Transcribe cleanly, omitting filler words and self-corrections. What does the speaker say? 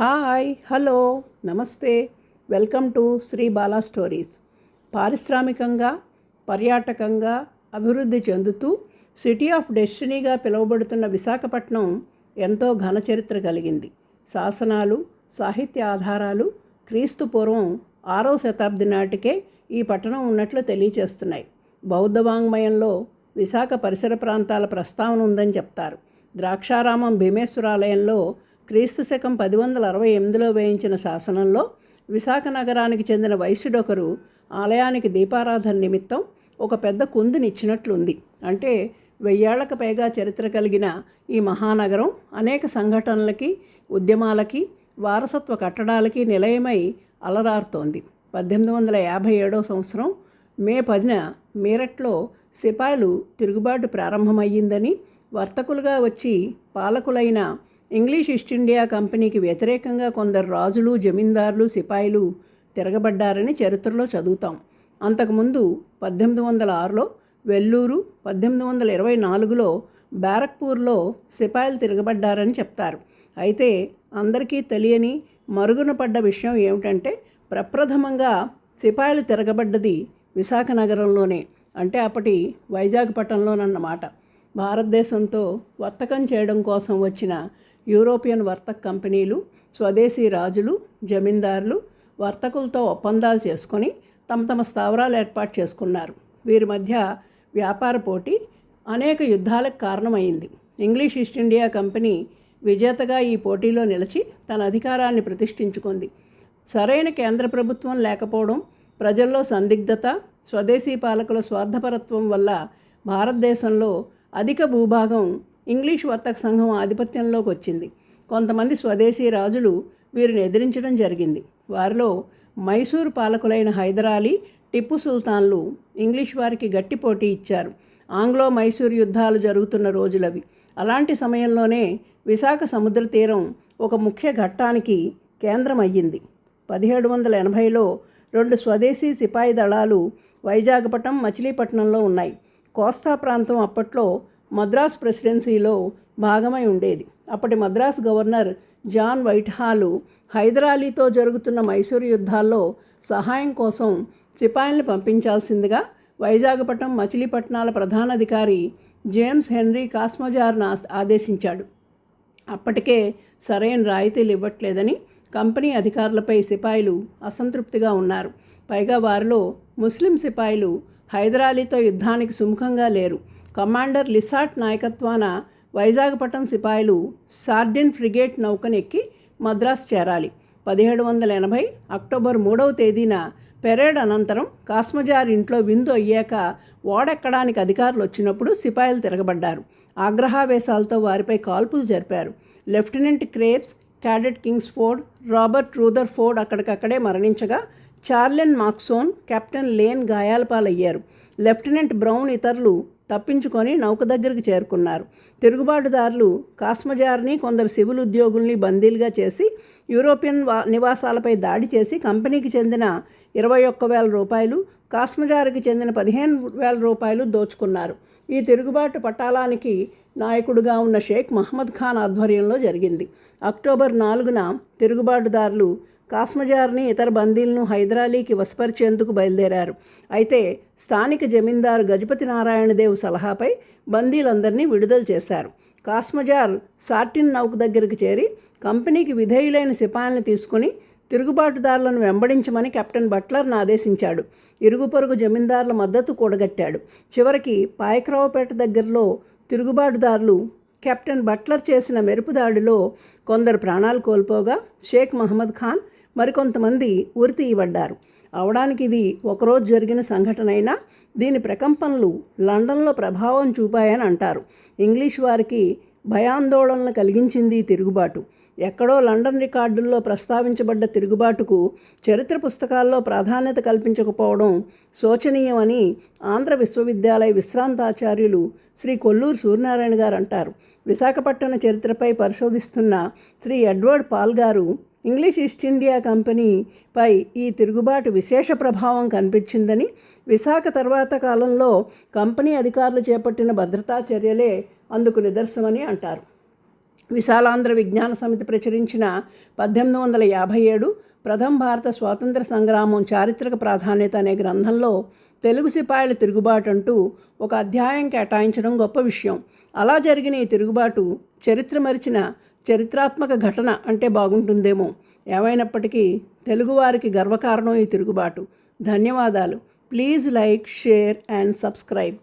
Hi hello నమస్తే welcome to Sri Bala stories. పారిశ్రామికంగా పర్యాటకంగా అభివృద్ధి చెందుతూ సిటీ ఆఫ్ డెస్టినీగా పిలువబడుతున్న విశాఖపట్నం ఎంతో ఘన చరిత్ర కలిగింది. శాసనాలు, సాహిత్య ఆధారాలు క్రీస్తు పూర్వం 6వ శతాబ్ది నాటికే ఈ పట్టణం ఉన్నట్లు తెలియచేస్తున్నాయి. బౌద్ధ వాంగ్మయంలో విశాఖ పరిసర ప్రాంతాల ప్రస్తావన ఉందని చెప్తారు. ద్రాక్షారామం భీమేశ్వరాలయంలో క్రీస్తు శకం 1068లో వేయించిన శాసనంలో విశాఖ నగరానికి చెందిన వైశ్యుడొకరు ఆలయానికి దీపారాధన నిమిత్తం ఒక పెద్ద కుందునిచ్చినట్లుంది. అంటే 1000 ఏళ్లకు పైగా చరిత్ర కలిగిన ఈ మహానగరం అనేక సంఘటనలకి, ఉద్యమాలకి, వారసత్వ కట్టడాలకి నిలయమై అలరారుతోంది. 1857వ సంవత్సరం మే 10న మీరట్లో సిపాయిలు తిరుగుబాటు ప్రారంభమయ్యిందని, వర్తకులుగా వచ్చి పాలకులైన ఇంగ్లీష్ ఈస్ట్ ఇండియా కంపెనీకి వ్యతిరేకంగా కొందరు రాజులు, జమీందారులు, సిపాయిలు తిరగబడ్డారని చరిత్రలో చదువుతాం. అంతకుముందు 1806లో వెల్లూరు, 1824లో బ్యారక్పూర్లో సిపాయిలు తిరగబడ్డారని చెప్తారు. అయితే అందరికీ తెలియని మరుగున పడ్డ విషయం ఏమిటంటే, ప్రప్రథమంగా సిపాయిలు తిరగబడ్డది విశాఖ నగరంలోనే, అంటే అప్పటి వైజాగ్ పట్టణంలోనన్నమాట. భారతదేశంతో వర్తకం చేయడం కోసం వచ్చిన యూరోపియన్ వర్తక కంపెనీలు, స్వదేశీ రాజులు, జమీందారులు వర్తకులతో ఒప్పందాలు చేసుకొని తమ తమ స్థావరాలు ఏర్పాటు చేసుకున్నారు. వీరి మధ్య వ్యాపార పోటీ అనేక యుద్ధాలకు కారణమైంది. ఇంగ్లీష్ ఈస్ట్ ఇండియా కంపెనీ విజేతగా ఈ పోటీలో నిలిచి తన అధికారాన్ని ప్రతిష్ఠించుకుంది. సరైన కేంద్ర ప్రభుత్వం లేకపోవడం, ప్రజల్లో సందిగ్ధత, స్వదేశీ పాలకుల స్వార్థపరత్వం వల్ల భారతదేశంలో అధిక భూభాగం ఇంగ్లీష్ వర్తక సంఘం ఆధిపత్యంలోకి వచ్చింది. కొంతమంది స్వదేశీ రాజులు వీరిని ఎదిరించడం జరిగింది. వారిలో మైసూరు పాలకులైన హైదరాలీ, టిప్పు సుల్తాన్లు ఇంగ్లీష్ వారికి గట్టి పోటీ ఇచ్చారు. ఆంగ్లో మైసూరు యుద్ధాలు జరుగుతున్న రోజులవి. అలాంటి సమయంలోనే విశాఖ సముద్ర తీరం ఒక ముఖ్య ఘట్టానికి కేంద్రం అయ్యింది. 1780లో 2 స్వదేశీ సిపాయి దళాలు వైజాగపట్నం, మచిలీపట్నంలో ఉన్నాయి. కోస్తా ప్రాంతం అప్పట్లో మద్రాస్ ప్రెసిడెన్సీలో భాగమై ఉండేది. అప్పటి మద్రాస్ గవర్నర్ జాన్ వైట్హాలు హైదరాలీతో జరుగుతున్న మైసూరు యుద్ధాల్లో సహాయం కోసం సిపాయిల్ని పంపించాల్సిందిగా వైజాగపట్నం, మచిలీపట్నాల ప్రధానాధికారి జేమ్స్ హెన్రీ కాస్మజార్ను ఆదేశించాడు. అప్పటికే సరైన రాయితీలు ఇవ్వట్లేదని కంపెనీ అధికారులపై సిపాయిలు అసంతృప్తిగా ఉన్నారు. పైగా వారిలో ముస్లిం సిపాయిలు హైదరాలీతో యుద్ధానికి సుముఖంగా లేరు. కమాండర్ లిసాట్ నాయకత్వాన వైజాగపట్నం సిపాయిలు సార్డిన్ ఫ్రిగేట్ నౌకను ఎక్కి మద్రాసు చేరాలి. 1780 అక్టోబర్ 3వ తేదీన పెరేడ్ అనంతరం కాస్మజార్ ఇంట్లో విందు అయ్యాక ఓడెక్కడానికి అధికారులు వచ్చినప్పుడు సిపాయిలు తిరగబడ్డారు. ఆగ్రహావేశాలతో వారిపై కాల్పులు జరిపారు. Lieutenant Krebs, cadet Kingsford, Robert Rutherford అక్కడికక్కడే మరణించగా చార్లెన్ మాక్సోన్, కెప్టెన్ లేన్ గాయాల పాలయ్యారు. లెఫ్టినెంట్ బ్రౌన్ ఇతరులు తప్పించుకొని నౌక దగ్గరికి చేరుకున్నారు. తిరుగుబాటుదారులు కాస్మజార్ని, కొందరు సివిల్ ఉద్యోగుల్ని బందీలుగా చేసి యూరోపియన్ నివాసాలపై దాడి చేసి కంపెనీకి చెందిన 21,000 రూపాయలు, కాస్మజార్కి చెందిన 15,000 రూపాయలు దోచుకున్నారు. ఈ తిరుగుబాటు పటాలానికి నాయకుడిగా ఉన్న షేక్ మహమ్మద్ ఖాన్ ఆధ్వర్యంలో జరిగింది. అక్టోబర్ 4న తిరుగుబాటుదారులు కాస్మజార్ని, ఇతర బందీలను హైదరాలీకి వశపరిచేందుకు బయలుదేరారు. అయితే స్థానిక జమీందారు గజపతి నారాయణదేవ్ సలహాపై బందీలందరినీ విడుదల చేశారు. కాస్మజార్ సార్టిన్ నౌక దగ్గరికి చేరి కంపెనీకి విధేయులైన సిపాయిలను తీసుకుని తిరుగుబాటుదారులను వెంబడించమని కెప్టెన్ బట్లర్ను ఆదేశించాడు. ఇరుగు పొరుగు జమీందారుల మద్దతు కూడగట్టాడు. చివరికి పాయకరావుపేట దగ్గరలో తిరుగుబాటుదారులు కెప్టెన్ బట్లర్ చేసిన మెరుపు దాడిలో కొందరు ప్రాణాలు కోల్పోగా షేక్ మహమ్మద్ ఖాన్, మరికొంతమంది ఉరి తీయబడ్డారు. అవడానికి ఇది ఒకరోజు జరిగిన సంఘటన అయినా దీని ప్రకంపనలు లండన్లో ప్రభావం చూపాయని అంటారు. ఇంగ్లీష్ వారికి భయాందోళనలు కలిగించింది ఈ తిరుగుబాటు. ఎక్కడో లండన్ రికార్డుల్లో ప్రస్తావించబడ్డ తిరుగుబాటుకు చరిత్ర పుస్తకాల్లో ప్రాధాన్యత కల్పించకపోవడం శోచనీయమని ఆంధ్ర విశ్వవిద్యాలయ విశ్రాంతాచార్యులు శ్రీ కొల్లూరు సూర్యనారాయణ గారు అంటారు. విశాఖపట్టణ చరిత్రపై పరిశోధిస్తున్న శ్రీ ఎడ్వర్డ్ పాల్ గారు ఇంగ్లీష్ ఈస్ట్ ఇండియా కంపెనీపై ఈ తిరుగుబాటు విశేష ప్రభావం కనిపించిందని, విశాఖ తర్వాత కాలంలో కంపెనీ అధికారులు చేపట్టిన భద్రతా చర్యలే అందుకు నిదర్శనమని అంటారు. విశాలాంధ్ర విజ్ఞాన సమితి ప్రచురించిన 1857 ప్రథమ భారత స్వాతంత్ర సంగ్రామం చారిత్రక ప్రాధాన్యత అనే గ్రంథంలో తెలుగు సిపాయిల తిరుగుబాటు అంటూ ఒక అధ్యాయం కేటాయించడం గొప్ప విషయం. అలా జరిగిన ఈ తిరుగుబాటు చరిత్ర మరిచిన చరిత్రాత్మక ఘటన అంటే బాగుంటుందేమో. ఏమైనప్పటికీ తెలుగువారికి గర్వకారణం ఈ తిరుగుబాటు. ధన్యవాదాలు. Please like, share and subscribe.